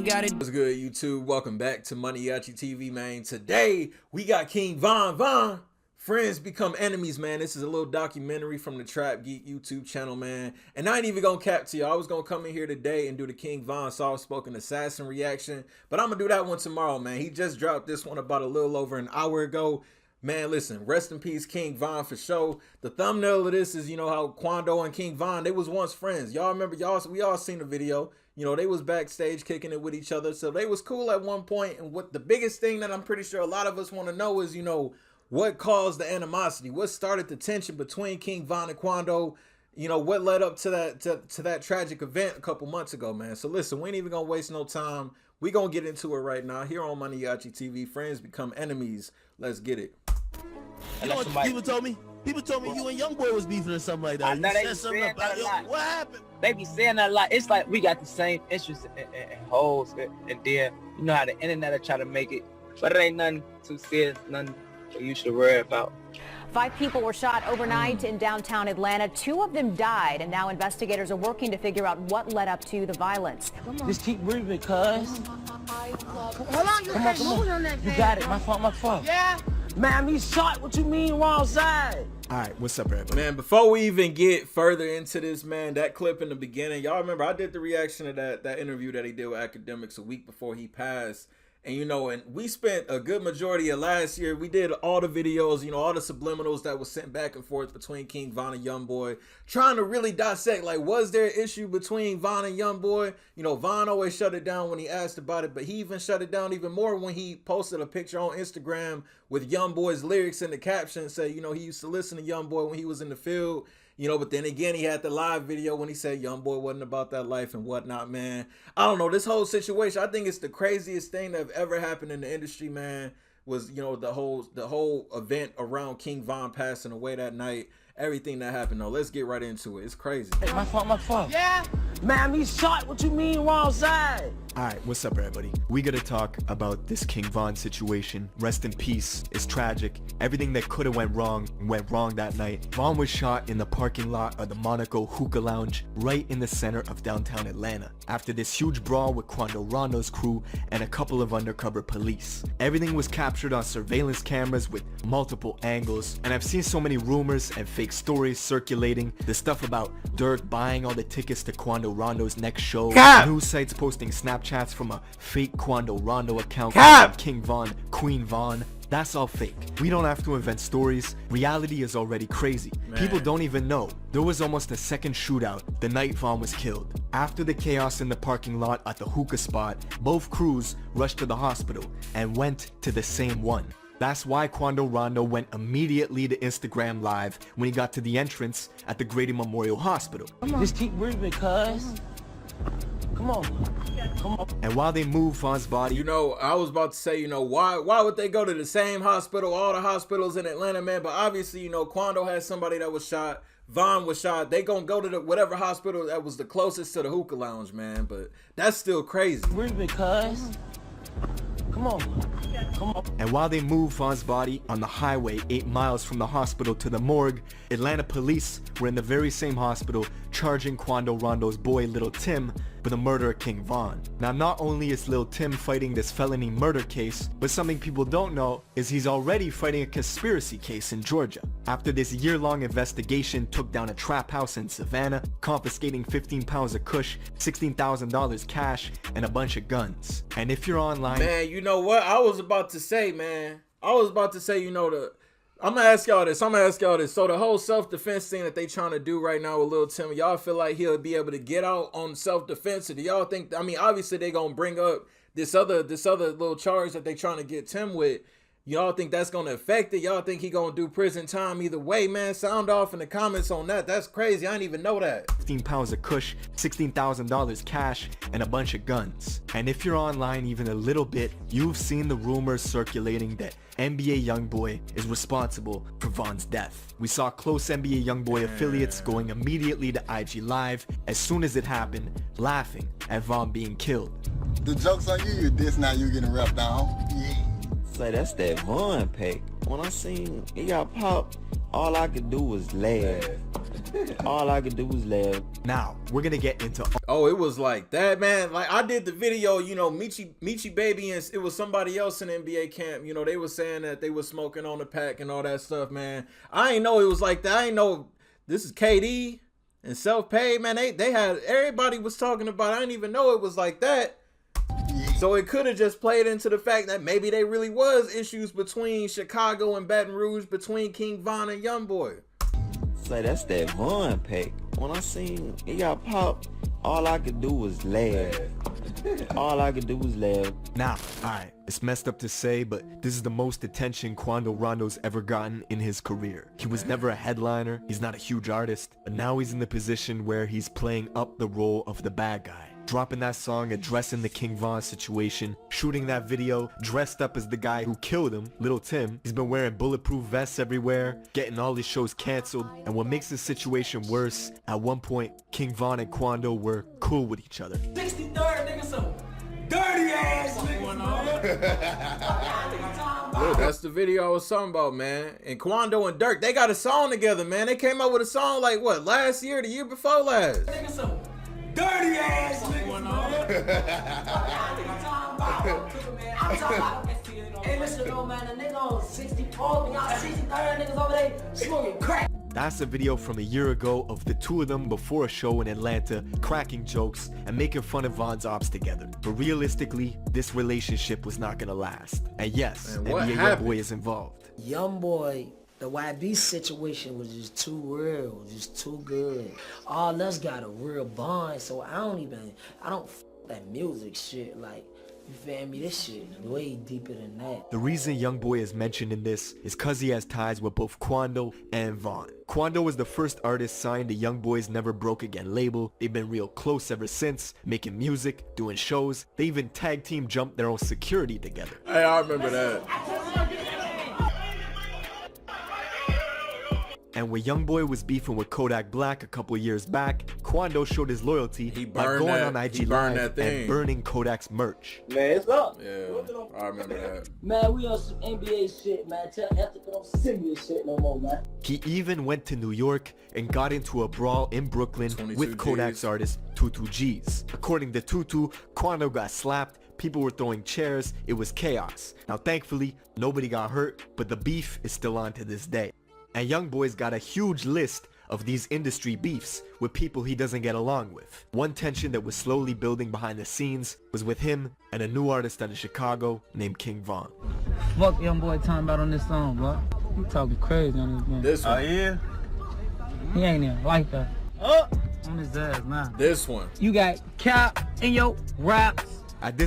got it. What's good, YouTube? Welcome back to MANIACITV, man. Today, we got King Von. Friends become enemies, man. This is a little documentary from the Trap Geek YouTube channel, man. And I ain't even gonna cap to you. I was gonna come in here today and do the King Von soft-spoken assassin reaction, but I'm gonna do that one tomorrow, man. He just dropped this one about a little over an hour ago. Man, listen, rest in peace, King Von, for sure. The thumbnail of this is, you know, how Quando and King Von, they was once friends. Y'all remember, we all seen the video. You know, they was backstage kicking it with each other, so they was cool at one point. And what the biggest thing that I'm pretty sure a lot of us want to know is, you know, what caused the animosity? What started the tension between King Von and Quando? You know, what led up to that tragic event a couple months ago, man? So listen, we ain't even gonna waste no time. We gonna get into it right now here on MANIACITV. Friends become enemies. Let's get it. You know what people told me? People told me you and Youngboy was beefing or something like that. You said something about it. What happened? They be saying that a lot. It's like we got the same interests in hoes, and then you know how the internet will try to make it, but it ain't nothing too serious, nothing that you should worry about. 5 people were shot overnight in downtown Atlanta. 2 of them died, and now investigators are working to figure out what led up to the violence. Just keep breathing, cuz. Hold on, you can't move on that. You got it. My fault. Yeah. Man, he's shot. What you mean wrong side? All right, what's up, everybody? Man, before we even get further into this, man, that clip in the beginning, y'all remember I did the reaction to that interview that he did with Academics a week before he passed. And, you know, and we spent a good majority of last year, we did all the videos, you know, all the subliminals that was sent back and forth between King Von and Youngboy, trying to really dissect, like, was there an issue between Von and Youngboy? You know, Von always shut it down when he asked about it, but he even shut it down even more when he posted a picture on Instagram with Youngboy's lyrics in the caption, say, you know, he used to listen to Youngboy when he was in the field. You know, but then again, he had the live video when he said Youngboy wasn't about that life and whatnot, man. I don't know, this whole situation, I think it's the craziest thing that have ever happened in the industry, man, was, you know, the whole event around King Von passing away that night. Everything that happened, though. Let's get right into it. It's crazy. Hey, my fault. Yeah. Man, he's shot. What you mean wrong side? All right, what's up, everybody? We gotta talk about this King Von situation. Rest in peace. It's tragic. Everything that could have went wrong that night. Von was shot in the parking lot of the Monaco Hookah Lounge right in the center of downtown Atlanta after this huge brawl with Quando Rondo's crew and a couple of undercover police. Everything was captured on surveillance cameras with multiple angles, and I've seen so many rumors and fake stories circulating. The stuff about Dirk buying all the tickets to Quando Rondo's next show. News sites posting Snapchats from a fake Quando Rondo account. King Von, Queen Von. That's all fake. We don't have to invent stories. Reality is already crazy. Man. People don't even know. There was almost a second shootout the night Von was killed. After the chaos in the parking lot at the hookah spot, both crews rushed to the hospital and went to the same one. That's why Quando Rondo went immediately to Instagram Live when he got to the entrance at the Grady Memorial Hospital. Just keep breathing, cuz. Come on. And while they moved Von's body, you know, I was about to say, you know, why would they go to the same hospital, all the hospitals in Atlanta, man? But obviously, you know, Quando had somebody that was shot. Von was shot. They gonna go to the whatever hospital that was the closest to the hookah lounge, man. But that's still crazy. Breathing, cuz. Come on. And while they moved Von's body on the highway 8 miles from the hospital to the morgue, Atlanta police were in the very same hospital charging Quando Rondo's boy Little Tim with the murder of King Von. Now, not only is Lil Tim fighting this felony murder case, but something people don't know is he's already fighting a conspiracy case in Georgia. After this year-long investigation took down a trap house in Savannah, confiscating 15 pounds of kush, $16,000 cash, and a bunch of guns. And if you're online... Man, you know what? I was about to say, man. You know, I'm gonna ask y'all this. So the whole self-defense thing that they trying to do right now with Lil Tim, y'all feel like he'll be able to get out on self-defense? Or do y'all think, I mean, obviously they gonna bring up this other little charge that they trying to get Tim with. Y'all think that's gonna affect it? Y'all think he gonna do prison time either way, man? Sound off in the comments on that. That's crazy. I didn't even know that. 15 pounds of kush, $16,000 cash, and a bunch of guns. And if you're online even a little bit, you've seen the rumors circulating that NBA Youngboy is responsible for Von's death. We saw close NBA Youngboy affiliates going immediately to IG Live as soon as it happened, laughing at Von being killed. The joke's on you, you diss, now you getting wrapped down. Yeah. Say that's that Von pack. When I seen it got popped, all I could do was laugh. All I could do was laugh. Now, we're gonna get into Oh, it was like that, man. Like I did the video, you know, Michi Baby, and it was somebody else in the NBA camp. You know, they were saying that they were smoking on the pack and all that stuff, man. I ain't know it was like that. I ain't know this is KD and Self-Paid, man. They had, everybody was talking about it. I didn't even know it was like that. So it could have just played into the fact that maybe they really was issues between Chicago and Baton Rouge, between King Von and YoungBoy. Say that's that Von pack. When I seen it got popped, all I could do was laugh. All I could do was laugh. Now, alright, it's messed up to say, but this is the most attention Quando Rondo's ever gotten in his career. He was never a headliner, he's not a huge artist, but now he's in the position where he's playing up the role of the bad guy. Dropping that song, addressing the King Von situation, shooting that video, dressed up as the guy who killed him, Little Tim. He's been wearing bulletproof vests everywhere, getting all his shows canceled, and what makes the situation worse, at one point, King Von and Quando were cool with each other. 63rd, nigga, some dirty ass niggas, Look, that's the video I was talking about, man. And Quando and Dirk, they got a song together, man. They came out with a song like, what, last year, the year before last? nigga, some dirty ass niggas, I'm talking about, hey, listen, no, man, the nigga on 64, y'all 63rd niggas over there smoking crack. That's a video from a year ago of the two of them before a show in Atlanta, cracking jokes and making fun of Von's ops together. But realistically, this relationship was not gonna last. And yes, Man, what NBA happened? YoungBoy is involved. YoungBoy, the YB situation was just too real, just too good. All us got a real bond, so I don't f that music shit, like, you feel me? This shit way deeper than that. The reason YoungBoy is mentioned in this is cause he has ties with both Quando and Von. Quando was the first artist signed to YoungBoy's Never Broke Again label. They've been real close ever since, making music, doing shows. They even tag team jumped their own security together. Hey, I remember that. And when YoungBoy was beefing with Kodak Black a couple years back, Quando showed his loyalty by going on IG Live and burning Kodak's merch. Man, it's up. Yeah, I remember that. Man, we on some NBA shit, man. Tell Ethica don't send me this shit no more, man. He even went to New York and got into a brawl in Brooklyn with Kodak's artist 22G's. According to Tutu, Quando got slapped, people were throwing chairs, it was chaos. Now thankfully, nobody got hurt, but the beef is still on to this day. And YoungBoy's got a huge list of these industry beefs with people he doesn't get along with. One tension that was slowly building behind the scenes was with him and a new artist out of Chicago named King Von. Fuck YoungBoy talking about on this song, bro. You talking crazy on this man. This one. Oh yeah? He ain't even like that. On his ass, man. This one. You got cap in your raps.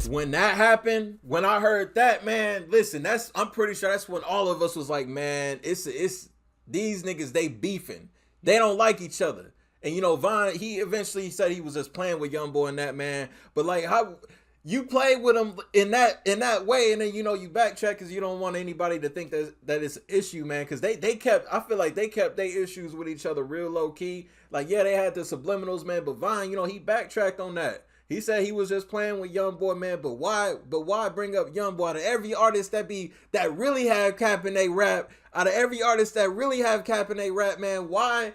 When that happened, when I heard that, man, listen, I'm pretty sure that's when all of us was like, man, it's these niggas, they beefing. They don't like each other. And you know, Von, he eventually said he was just playing with YoungBoy and that, man. But like, how you play with him in that way, and then you know you backtrack because you don't want anybody to think that it's an issue, man. Because they kept, I feel like they kept their issues with each other real low key. Like, yeah, they had the subliminals, man. But Von, you know, he backtracked on that. He said he was just playing with YoungBoy, man. But why bring up YoungBoy? Out of every artist that really have cap in they rap, out of every artist that really have cap in they rap, man, why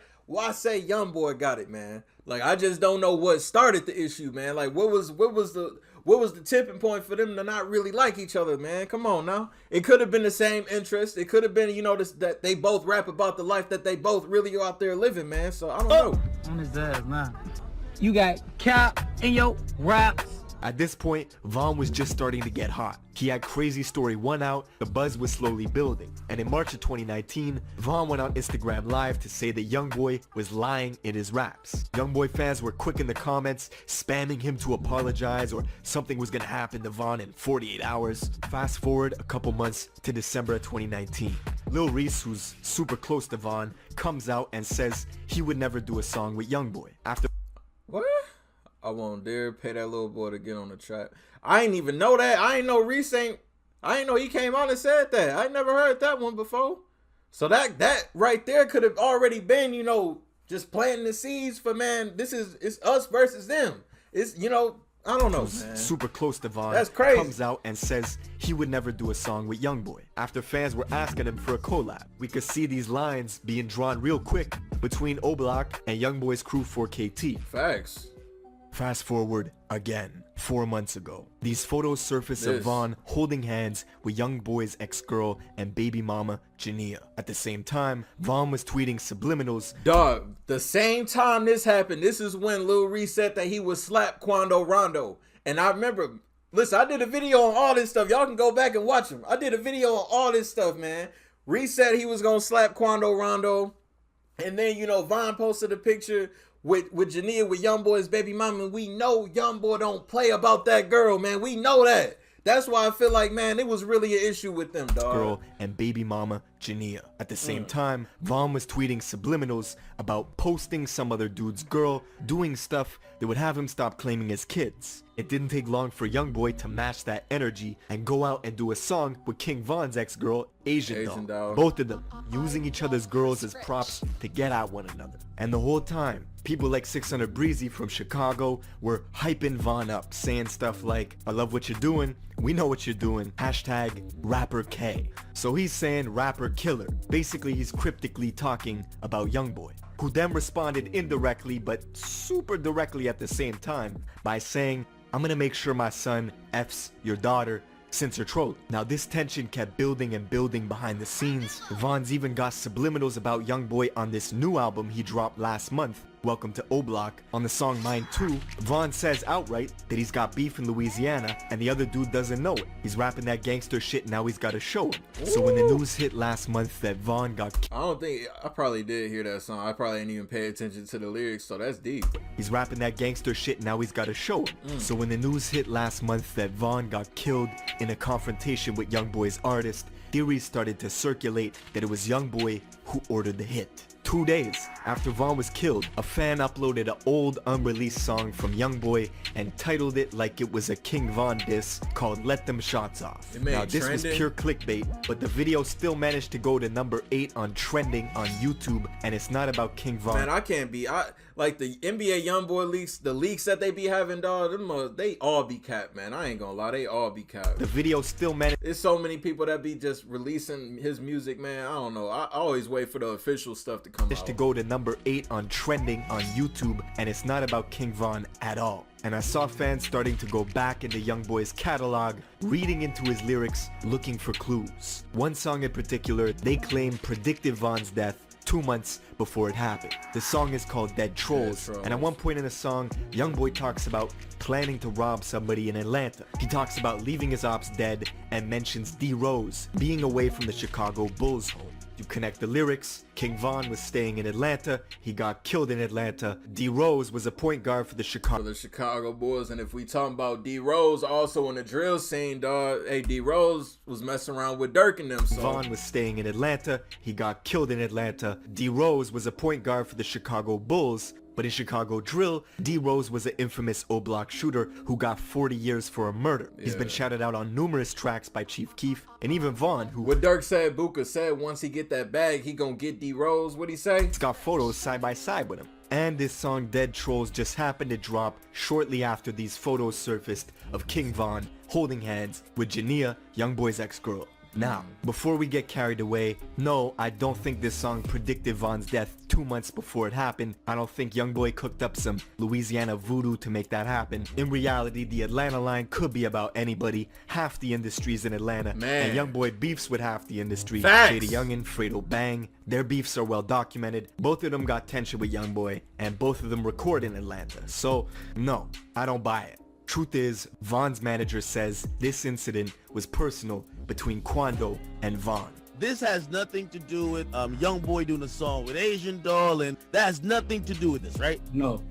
say YoungBoy got it, man? Like, I just don't know what started the issue, man. Like, what was the tipping point for them to not really like each other, man? Come on now. It could have been the same interest. It could have been, you know, that they both rap about the life that they both really are out there living, man. So I don't know. On his ass, man. You got cap in your raps. At this point, Von was just starting to get hot. He had Crazy Story 1 out, the buzz was slowly building. And in March of 2019, Von went on Instagram Live to say that YoungBoy was lying in his raps. YoungBoy fans were quick in the comments, spamming him to apologize or something was gonna happen to Von in 48 hours. Fast forward a couple months to December of 2019. Lil Reese, who's super close to Von, comes out and says he would never do a song with YoungBoy. After What? I won't dare pay that little boy to get on the track. I ain't even know that. I ain't know Reese I ain't know he came out and said that. I never heard that one before. So that right there could have already been, you know, just planting the seeds for, man, it's us versus them. It's, you know, I don't know, man. Super close to Von. That's crazy. Comes out and says he would never do a song with YoungBoy. After fans were asking him for a collab, we could see these lines being drawn real quick between O'Block and YoungBoy's crew 4KT. Facts. Fast forward again, 4 months ago. These photos surface of Von holding hands with YoungBoy's ex-girl and baby mama, Jania. At the same time, Von was tweeting subliminals. Dog, the same time this happened, this is when Lil Reese said that he would slap Quando Rondo. And I remember, listen, I did a video on all this stuff. Y'all can go back and watch them. I did a video on all this stuff, man. Reese said he was going to slap Quando Rondo. And then, you know, Von posted a picture with Jania, with YoungBoy's baby mama, and we know YoungBoy don't play about that girl, man. We know that. That's why I feel like, man, it was really an issue with them, dog. Girl and baby mama Jania. At the same time, Von was tweeting subliminals about posting some other dude's girl, doing stuff that would have him stop claiming his kids. It didn't take long for YoungBoy to match that energy and go out and do a song with King Von's ex-girl, Asian Doll. Both of them using each other's girls as props to get at one another. And the whole time, people like 600 Breezy from Chicago were hyping Von up, saying stuff like, I love what you're doing, we know what you're doing, hashtag rapper K. So he's saying rapper killer. Basically, he's cryptically talking about YoungBoy, who then responded indirectly but super directly at the same time by saying, I'm gonna make sure my son F's your daughter since you're trolling. Now this tension kept building and building behind the scenes. Von's even got subliminals about YoungBoy on this new album he dropped last month, Welcome to O-Block. On the song Mine 2, Von says outright that he's got beef in Louisiana and the other dude doesn't know it. He's rapping that gangster shit, now he's gotta show him. So when the news hit last month that Von got I probably did hear that song. I probably didn't even pay attention to the lyrics, so that's deep. He's rapping that gangster shit, now he's gotta show him. So when the news hit last month that Von got killed in a confrontation with YoungBoy's artist, theories started to circulate that it was YoungBoy who ordered the hit. 2 days after Von was killed, a fan uploaded an old unreleased song from YoungBoy and titled it like it was a King Von diss called Let Them Shots Off. Now this was pure clickbait, but the video still managed to go to number 8 on trending on YouTube, and it's not about King Von. Man, I can't be, like the NBA YoungBoy leaks, the leaks that they be having, dog, they all be capped, man. I ain't gonna lie, they all be capped. The video still managed. There's so many people that be just releasing his music, man. I don't know. I always wait for the official stuff to come out. To go to number 8 on trending on YouTube, and it's not about King Von at all. And I saw fans starting to go back into YoungBoy's catalog, reading into his lyrics, looking for clues. One song in particular, they claim predicted Von's death 2 months before it happened. The song is called Dead Trolls, and at one point in the song, YoungBoy talks about planning to rob somebody in Atlanta. He talks about leaving his ops dead and mentions D Rose being away from the Chicago Bulls home. You connect the lyrics, King Von was staying in Atlanta, he got killed in Atlanta. D Rose was a point guard for the Chicago Bulls, and if we talking about D Rose also in the drill scene, dog, hey, D Rose was messing around with Dirk and them. So Von was staying in Atlanta, he got killed in Atlanta. D Rose was a point guard for the Chicago Bulls. But in Chicago drill, D Rose was an infamous O-Block shooter who got 40 years for a murder. He's been shouted out on numerous tracks by Chief Keef and even Von, who... What Dirk said, Buka said, once he get that bag, he gonna get D Rose. What'd he say? He's got photos side by side with him. And this song Dead Trolls just happened to drop shortly after these photos surfaced of King Von holding hands with Jania, YoungBoy's ex-girl. Now, before we get carried away, no, I don't think this song predicted Von's death 2 months before it happened. I don't think YoungBoy cooked up some Louisiana voodoo to make that happen. In reality, the Atlanta line could be about anybody. Half the industry's in Atlanta, man. And YoungBoy beefs with half the industry. Facts. Jada Youngin, Fredo Bang, their beefs are well documented. Both of them got tension with YoungBoy, and both of them record in Atlanta. So, no, I don't buy it. Truth is, Von's manager says this incident was personal between Quando and Von. This has nothing to do with YoungBoy doing a song with Asian Doll, and that has nothing to do with this, right? No,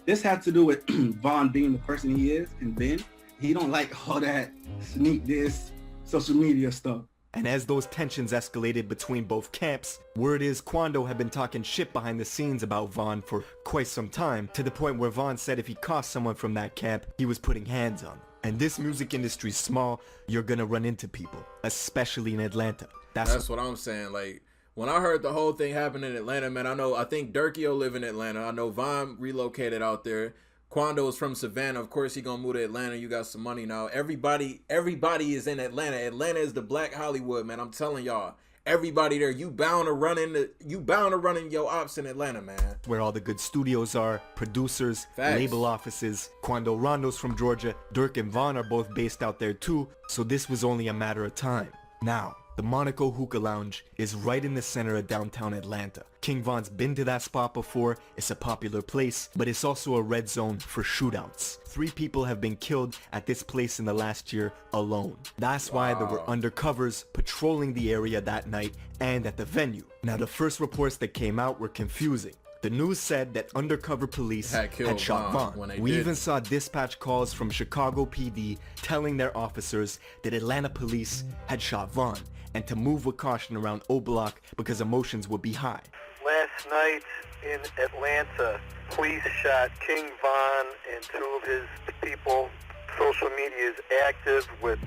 this has to do with Von being the person he is, and Ben, he don't like all that sneak this social media stuff. And as those tensions escalated between both camps, word is Quando had been talking shit behind the scenes about Von for quite some time, to the point where Von said if he caught someone from that camp, he was putting hands on them. And this music industry's small, you're gonna run into people, especially in Atlanta. That's what I'm saying. Like, when I heard the whole thing happen in Atlanta, man, I think Durkio live in Atlanta. I know Von relocated out there. Quando is from Savannah. Of course, he gonna move to Atlanta. You got some money now. Everybody is in Atlanta. Atlanta is the Black Hollywood, man. I'm telling y'all. everybody there. You bound to run in your ops in Atlanta, man. Where all the good studios are, producers, Facts. label offices. Quando Rondo's from Georgia. Dirk and Von are both based out there too, so this was only a matter of time. Now, the Monaco Hookah Lounge is right in the center of downtown Atlanta. King Von's been to that spot before, it's a popular place, but it's also a red zone for shootouts. 3 people have been killed at this place in the last year alone. That's why there were undercovers patrolling the area that night and at the venue. Now the first reports that came out were confusing. The news said that undercover police had shot Von. We even saw dispatch calls from Chicago PD telling their officers that Atlanta police had shot Von and to move with caution around O Block because emotions would be high. Last night in Atlanta, police shot King Von and 2 of his people. Social media is active with,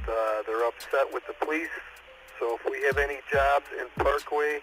they're upset with the police. So if we have any jobs in Parkway,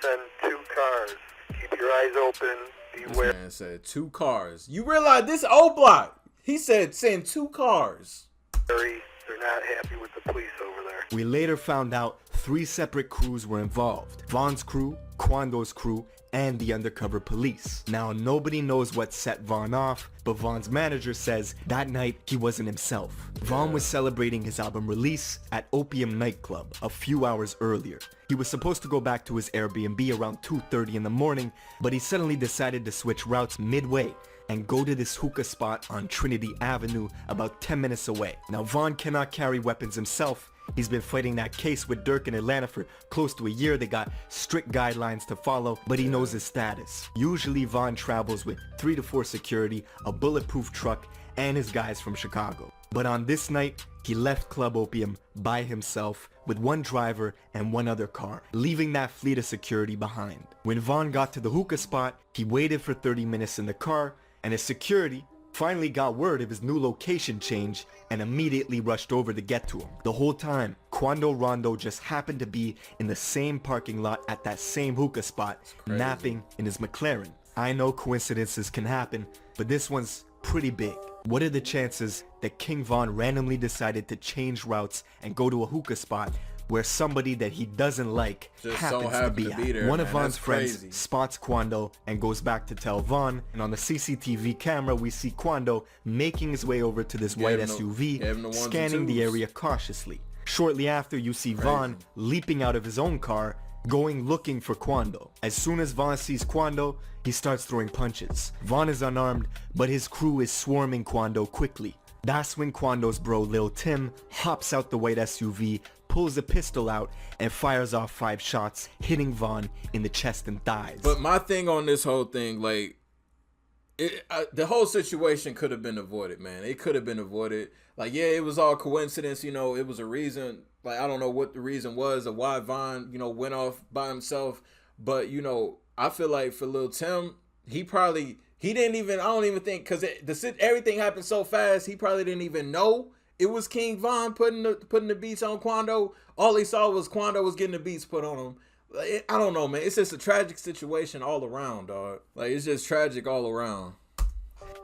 send 2 cars. Keep your eyes open. Beware. This man said 2 cars. You realize this O Block? He said send 2 cars. They're not happy with the police over there. We later found out 3 separate crews were involved. Von's crew, Quando's crew, and the undercover police. Now nobody knows what set Von off, but Von's manager says that night he wasn't himself. Von was celebrating his album release at Opium nightclub a few hours earlier. He was supposed to go back to his Airbnb around 2:30 in the morning, but he suddenly decided to switch routes midway and go to this hookah spot on Trinity Avenue about 10 minutes away. Now Von cannot carry weapons himself. He's been fighting that case with Dirk in Atlanta for close to a year. They got strict guidelines to follow, but he knows his status. Usually Von travels with 3 to 4 security, a bulletproof truck, and his guys from Chicago. But on this night, he left Club Opium by himself with 1 driver and 1 other car, leaving that fleet of security behind. When Von got to the hookah spot, he waited for 30 minutes in the car, and his security finally got word of his new location change and immediately rushed over to get to him. The whole time, Quando Rondo just happened to be in the same parking lot at that same hookah spot, napping in his McLaren. I know coincidences can happen, but this one's pretty big. What are the chances that King Von randomly decided to change routes and go to a hookah spot where somebody that he doesn't like just happens so to be there, at? One of man. Von's That's friends crazy. spots Quando and goes back to tell Von, and on the CCTV camera we see Quando making his way over to this white SUV, scanning the area cautiously. Shortly after, you see Von leaping out of his own car, going looking for Quando. As soon as Von sees Quando, he starts throwing punches. Von is unarmed, but his crew is swarming Quando quickly. That's when Quando's bro Lil Tim hops out the white SUV, pulls a pistol out, and fires off 5 shots, hitting Von in the chest and thighs. But my thing on this whole thing, like, the whole situation could have been avoided, man. It could have been avoided. Like, yeah, it was all coincidence, you know, it was a reason. Like, I don't know what the reason was or why Von, you know, went off by himself. But, you know, I feel like for Lil Tim, he didn't even, I don't even think, because everything happened so fast, he probably didn't even know it was King Von putting the beats on Quando. All he saw was Quando was getting the beats put on him. I don't know, man. It's just a tragic situation all around, dog. Like, it's just tragic all around.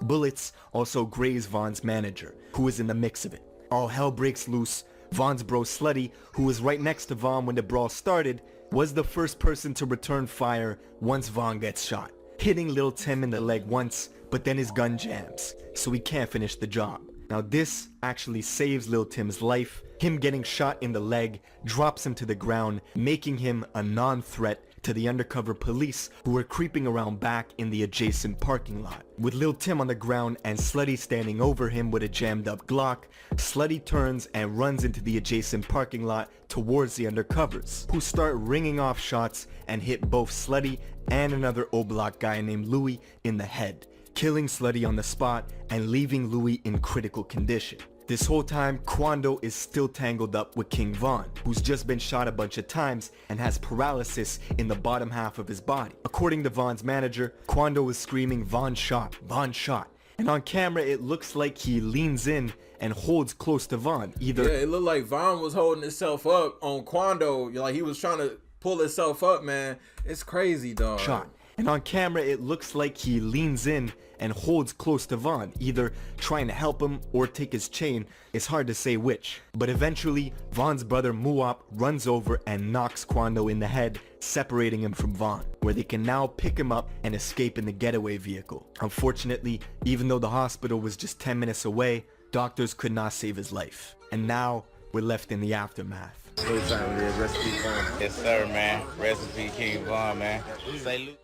Bullets also graze Von's manager, who is in the mix of it. All hell breaks loose. Von's bro Slutty, who was right next to Von when the brawl started, was the first person to return fire once Von gets shot, hitting Lil Tim in the leg once, but then his gun jams, so he can't finish the job. Now this actually saves Lil Tim's life. Him getting shot in the leg drops him to the ground, making him a non-threat to the undercover police who were creeping around back in the adjacent parking lot. With Lil Tim on the ground and Slutty standing over him with a jammed up Glock, Slutty turns and runs into the adjacent parking lot towards the undercovers, who start ringing off shots and hit both Slutty and another O-Block guy named Louis in the head, killing Slutty on the spot and leaving Louis in critical condition. This whole time, Quando is still tangled up with King Von, who's just been shot a bunch of times and has paralysis in the bottom half of his body. According to Von's manager, Quando is screaming, "Von shot, Von shot." And on camera, it looks like he leans in and holds close to Von. Yeah, it looked like Von was holding himself up on Quando. Like, he was trying to pull himself up, man. It's crazy, dog. Shot. And on camera, it looks like he leans in and holds close to Von, either trying to help him or take his chain. It's hard to say which. But eventually, Von's brother Muop runs over and knocks Quando in the head, separating him from Von, where they can now pick him up and escape in the getaway vehicle. Unfortunately, even though the hospital was just 10 minutes away, doctors could not save his life. And now, we're left in the aftermath. Yes, sir, man. Recipe King Von, man.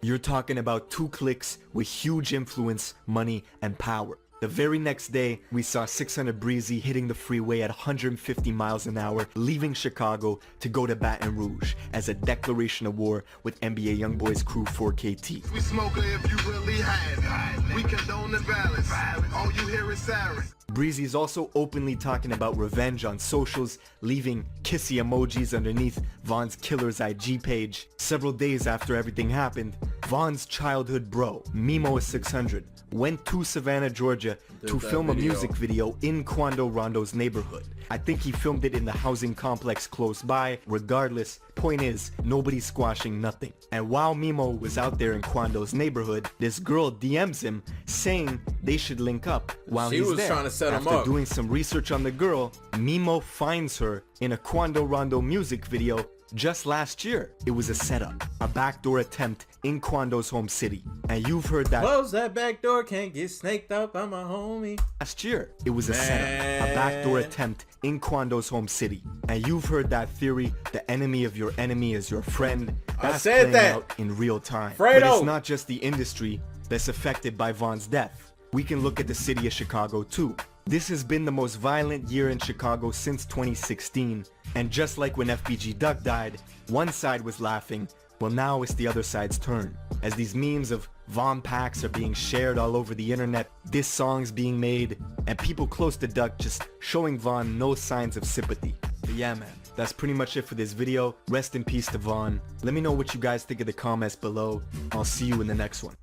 You're talking about two cliques with huge influence, money, and power. The very next day, we saw 600 Breezy hitting the freeway at 150 miles an hour, leaving Chicago to go to Baton Rouge as a declaration of war with NBA YoungBoy's crew 4KT. We smoke if you really have. We condone the violence. All you hear is sirens. Breezy's also openly talking about revenge on socials, leaving kissy emojis underneath Von's killer's IG page. Several days after everything happened, Von's childhood bro, Mimo600, went to Savannah, Georgia to film a music video in Quando Rondo's neighborhood. I think he filmed it in the housing complex close by. Regardless, point is, nobody's squashing nothing. And while Mimo was out there in Quando's neighborhood, this girl DMs him saying they should link up while he's there. Trying to set him After up. doing some research on the girl, Mimo finds her in a Quando Rondo music video just last year. It was a setup, a backdoor attempt in Quando's home city. And you've heard that. Close that back door, can't get snaked up by my homie. Last year, it was a setup, a backdoor attempt in Quando's home city. And you've heard that theory, the enemy of your enemy is your friend. That's I said playing that out in real time. Fredo. But it's not just the industry that's affected by Von's death. We can look at the city of Chicago too. This has been the most violent year in Chicago since 2016. And just like when FBG Duck died, one side was laughing. Well, now it's the other side's turn. As these memes of Von packs are being shared all over the internet, diss songs being made, and people close to Duck just showing Von no signs of sympathy. But yeah, man, that's pretty much it for this video. Rest in peace to Von. Let me know what you guys think in the comments below. I'll see you in the next one.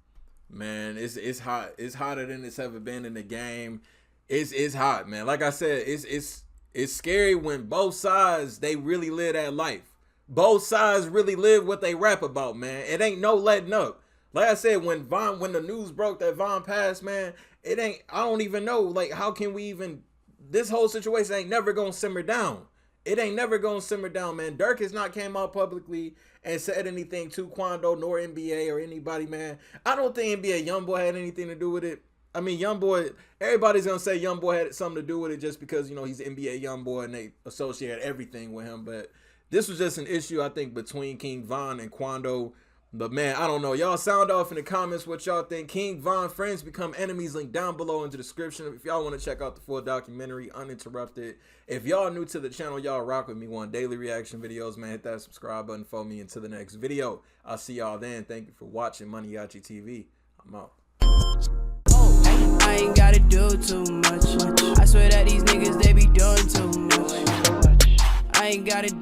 Man, it's hot. It's hotter than it's ever been in the game. It's hot, man. Like I said, it's scary when both sides, they really live that life. Both sides really live what they rap about, man. It ain't no letting up. Like I said, when the news broke that Von passed, man, I don't even know, like, how can we even, this whole situation ain't never gonna simmer down. It ain't never gonna simmer down, man. Dirk has not came out publicly and said anything to Quando nor NBA or anybody, man. I don't think NBA YoungBoy had anything to do with it. I mean, YoungBoy, everybody's gonna say YoungBoy had something to do with it just because, you know, he's NBA YoungBoy and they associate everything with him. But this was just an issue, I think, between King Von and Quando. But man, I don't know. Y'all sound off in the comments what y'all think. King Von, friends become enemies. Link down below in the description if y'all want to check out the full documentary uninterrupted. If y'all new to the channel, y'all rock with me, want daily reaction videos, man, hit that subscribe button for me until the next video. I'll see y'all then. Thank you for watching MANIACITV. I'm out. I ain't gotta do too much. I swear that these niggas, they be doing too much. I ain't gotta